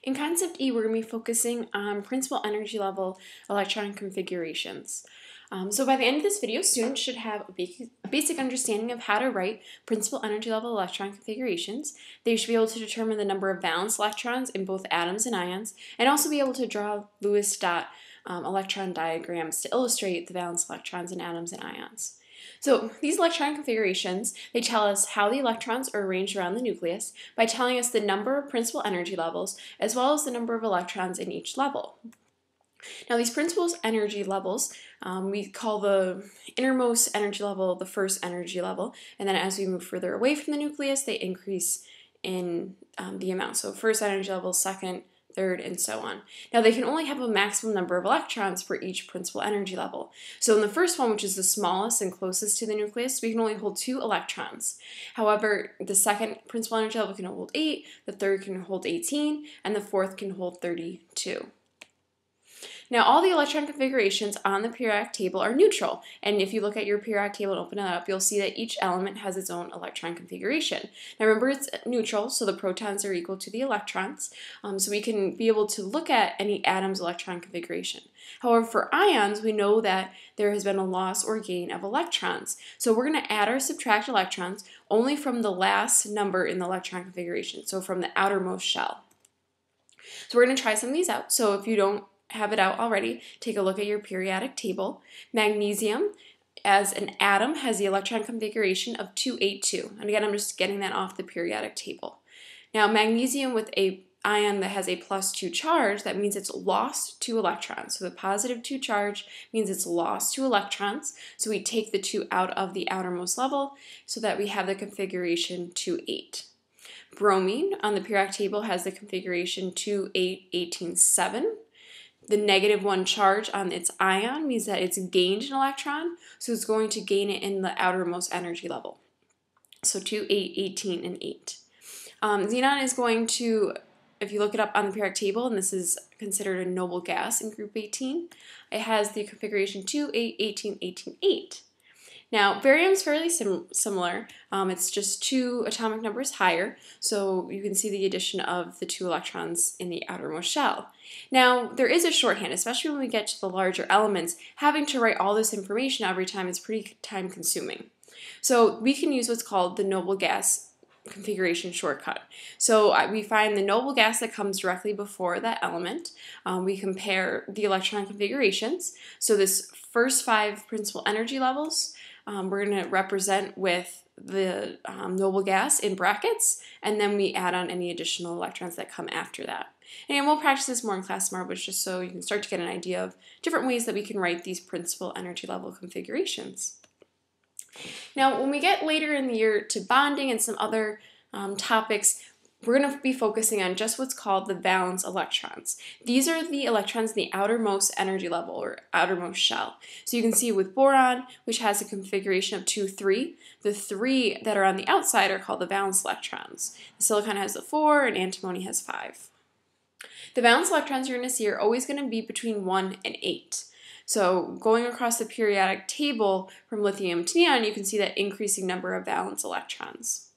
In Concept E, we're going to be focusing on principal energy level electron configurations. So by the end of this video, students should have a basic understanding of how to write principal energy level electron configurations. They should be able to determine the number of valence electrons in both atoms and ions, and also be able to draw Lewis dot electron diagrams to illustrate the valence electrons in atoms and ions. So these electron configurations, they tell us how the electrons are arranged around the nucleus by telling us the number of principal energy levels as well as the number of electrons in each level. Now these principal energy levels, we call the innermost energy level the first energy level, and then as we move further away from the nucleus, they increase in the amount. So first energy level, second, third, and so on. Now they can only have a maximum number of electrons for each principal energy level. So in the first one, which is the smallest and closest to the nucleus, we can only hold 2 electrons. However, the second principal energy level can hold 8, the third can hold 18, and the fourth can hold 32. Now, all the electron configurations on the periodic table are neutral, and if you look at your periodic table and open it up, you'll see that each element has its own electron configuration. Now, remember, it's neutral, so the protons are equal to the electrons, so we can be able to look at any atom's electron configuration. However, for ions, we know that there has been a loss or gain of electrons, so we're going to add or subtract electrons only from the last number in the electron configuration, so from the outermost shell. So we're going to try some of these out. So if you don't have it out already, take a look at your periodic table. Magnesium as an atom has the electron configuration of 282. And again, I'm just getting that off the periodic table. Now, magnesium with an ion that has a +2 charge, that means it's lost 2 electrons. So the +2 charge means it's lost 2 electrons. So we take the 2 out of the outermost level so that we have the configuration 2,8. Bromine on the periodic table has the configuration 2,8,18,7. The -1 charge on its ion means that it's gained an electron, so it's going to gain it in the outermost energy level. So 2, 8, 18, and 8. Xenon is going to, if you look it up on the periodic table, and this is considered a noble gas in group 18, it has the configuration 2, 8, 18, 18, 8. Now, barium is fairly similar. It's just 2 atomic numbers higher, so you can see the addition of the 2 electrons in the outermost shell. Now, there is a shorthand, especially when we get to the larger elements. Having to write all this information every time is pretty time-consuming. So we can use what's called the noble gas configuration shortcut. So we find the noble gas that comes directly before that element. We compare the electron configurations. So this first 5 principal energy levels, we're going to represent with the noble gas in brackets, and then we add on any additional electrons that come after that. And we'll practice this more in class tomorrow, but just so you can start to get an idea of different ways that we can write these principal energy level configurations. Now, when we get later in the year to bonding and some other topics, we're going to be focusing on just what's called the valence electrons. These are the electrons in the outermost energy level, or outermost shell. So you can see with boron, which has a configuration of 2, 3, the 3 that are on the outside are called the valence electrons. The silicon has the 4, and antimony has 5. The valence electrons you're going to see are always going to be between 1 and 8. So going across the periodic table from lithium to neon, you can see that increasing number of valence electrons.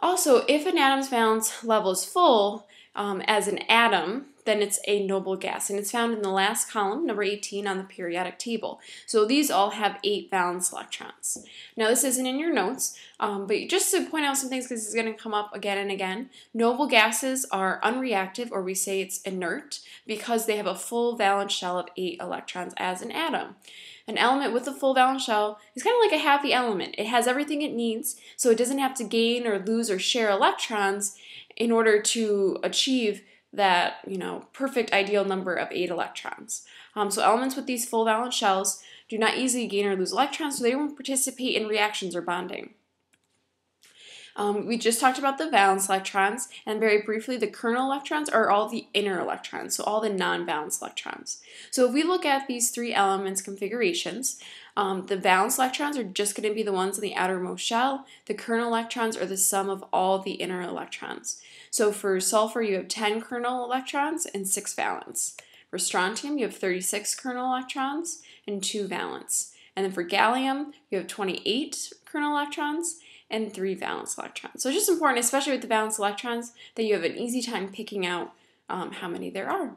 Also, if an atom's valence level is full as an atom, then it's a noble gas, and it's found in the last column, number 18, on the periodic table. So these all have 8 valence electrons. Now, this isn't in your notes, but just to point out some things, because this is going to come up again and again, noble gases are unreactive, or we say it's inert, because they have a full valence shell of 8 electrons as an atom. An element with a full valence shell is kind of like a happy element. It has everything it needs, so it doesn't have to gain or lose or share electrons in order to achieve that, perfect ideal number of 8 electrons. So elements with these full valence shells do not easily gain or lose electrons, so they won't participate in reactions or bonding. We just talked about the valence electrons, and very briefly, the kernel electrons are all the inner electrons, so all the non-valence electrons. So if we look at these 3 elements configurations, the valence electrons are just going to be the ones in the outermost shell. The kernel electrons are the sum of all the inner electrons. So for sulfur, you have 10 kernel electrons and 6 valence. For strontium, you have 36 kernel electrons and 2 valence. And then for gallium, you have 28 kernel electrons and 3 valence electrons. So it's just important, especially with the valence electrons, that you have an easy time picking out how many there are.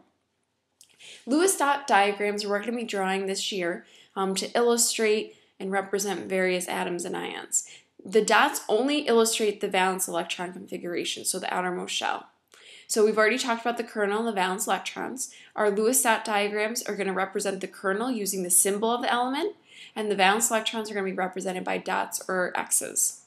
Lewis dot diagrams we're going to be drawing this year to illustrate and represent various atoms and ions. The dots only illustrate the valence electron configuration, so the outermost shell. So we've already talked about the kernel and the valence electrons. Our Lewis dot diagrams are going to represent the kernel using the symbol of the element, and the valence electrons are going to be represented by dots or X's.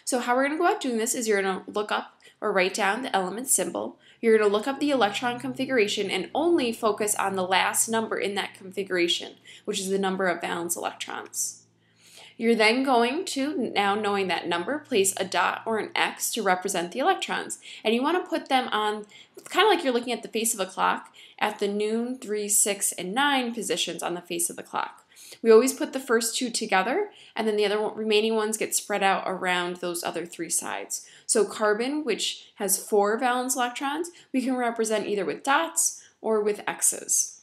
So how we're going to go about doing this is you're going to look up or write down the element symbol. You're going to look up the electron configuration and only focus on the last number in that configuration, which is the number of valence electrons. You're then going to, now knowing that number, place a dot or an X to represent the electrons. And you want to put them on, kind of like you're looking at the face of a clock, at the noon, 3, 6, and 9 positions on the face of the clock. We always put the first 2 together, and then the remaining ones get spread out around those other 3 sides. So carbon, which has 4 valence electrons, we can represent either with dots or with X's.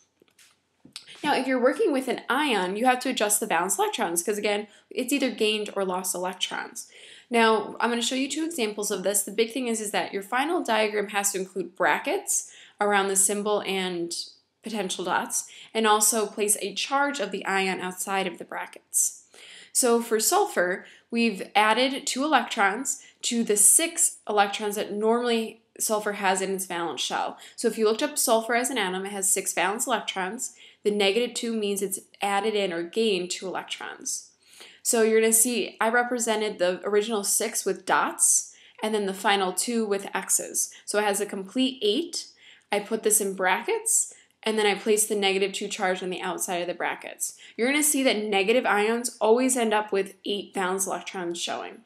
Now, if you're working with an ion, you have to adjust the valence electrons because, again, it's either gained or lost electrons. Now, I'm going to show you 2 examples of this. The big thing is that your final diagram has to include brackets around the symbol and potential dots, and also place a charge of the ion outside of the brackets. So for sulfur, we've added 2 electrons to the 6 electrons that normally sulfur has in its valence shell. So if you looked up sulfur as an atom, it has 6 valence electrons. The -2 means it's added in or gained 2 electrons. So you're going to see I represented the original 6 with dots and then the final 2 with X's. So it has a complete 8. I put this in brackets and then I place the -2 charge on the outside of the brackets. You're going to see that negative ions always end up with 8 valence electrons showing.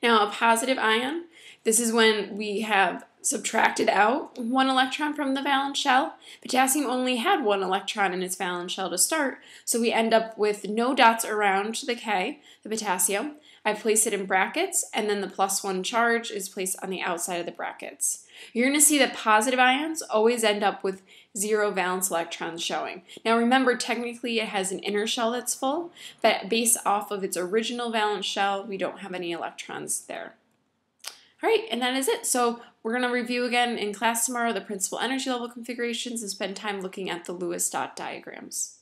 Now a positive ion, this is when we have subtracted out 1 electron from the valence shell. Potassium only had 1 electron in its valence shell to start, so we end up with no dots around the K, the potassium. I place it in brackets, and then the +1 charge is placed on the outside of the brackets. You're going to see that positive ions always end up with 0 valence electrons showing. Now remember, technically it has an inner shell that's full, but based off of its original valence shell, we don't have any electrons there. All right, and that is it. So we're going to review again in class tomorrow the principal energy level configurations and spend time looking at the Lewis dot diagrams.